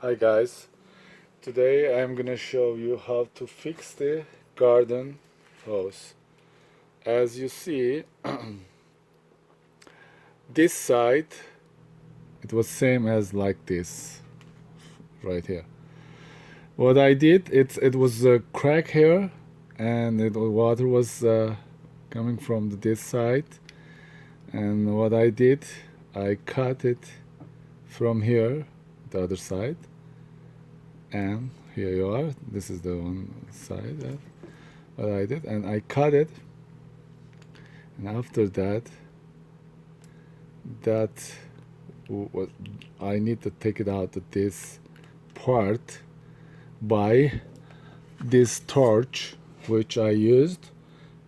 Hi guys, today I'm gonna show you how to fix the garden hose. As you see, this side it was same as like this right here. What I did, it was a crack here, and water was coming from this side. And what I did, I cut it from here, the other side, and here you are. This is the one side that what I did, and I cut it. And after that, what I need to take it out of this part by this torch which I used,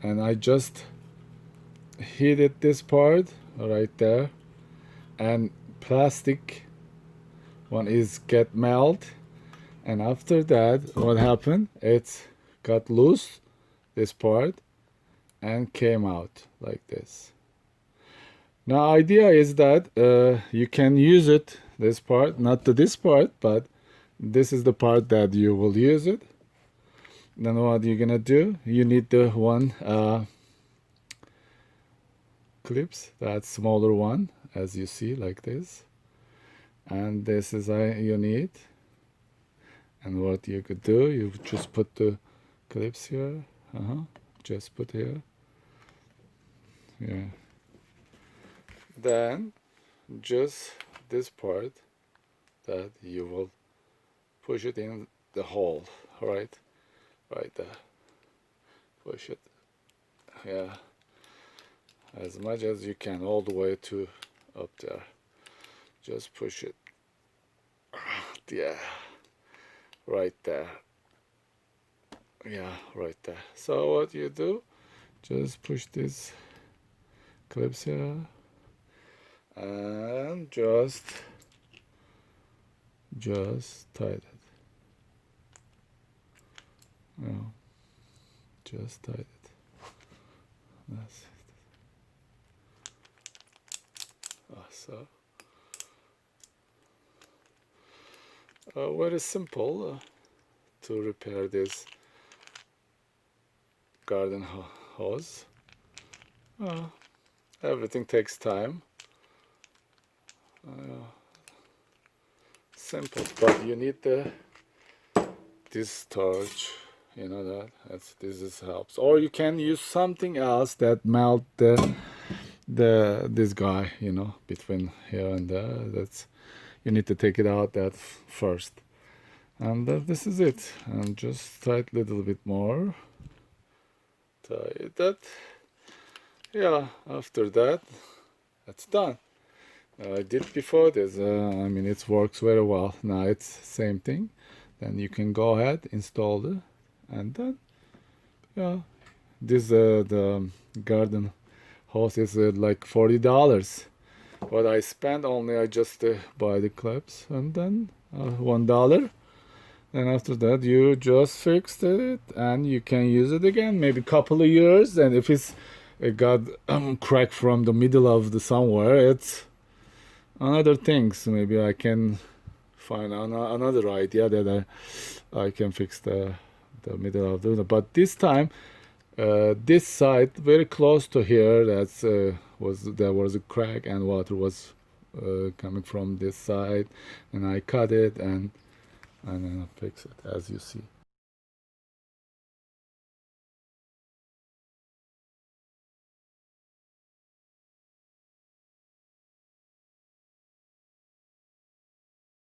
and I just heated this part right there, and plastic one is get melt, and after that what happened, it got loose, this part, and came out like this. Now idea is that you can use it, this part, not to this part, but this is the part that you will use it. Then what you're gonna do, you need the one clips, that smaller one, as you see, like this, and this is you need. And what you could do, you just put the clips here, just put here, yeah. Then just this part that you will push it in the hole, right there. Push it, yeah, as much as you can, all the way to up there. Just push it, yeah, right there, yeah, right there. So what you do, just push these clips here, and just tighten it. No, just tighten it. That's it. Very simple to repair this garden hose. Everything takes time. Simple, but you need this torch, you know that. This helps. Or you can use something else that melt this guy, you know, between here and there. You need to take it out first. And this is it. And just tight a little bit more. Tie that. Yeah, after that, that's done. I did before this. I mean, it works very well. Now it's same thing. Then you can go ahead, install it, and then, yeah, this the garden hose is like $40. What I spent only, I just buy the clips, and then $1. And after that, you just fixed it, and you can use it again, maybe a couple of years. And if it got cracked from the middle of the somewhere, it's another things. Maybe I can find another idea that I can fix the middle of the. But this time, this side very close to here, there was a crack, and water was coming from this side, and I cut it and then I fix it, as you see.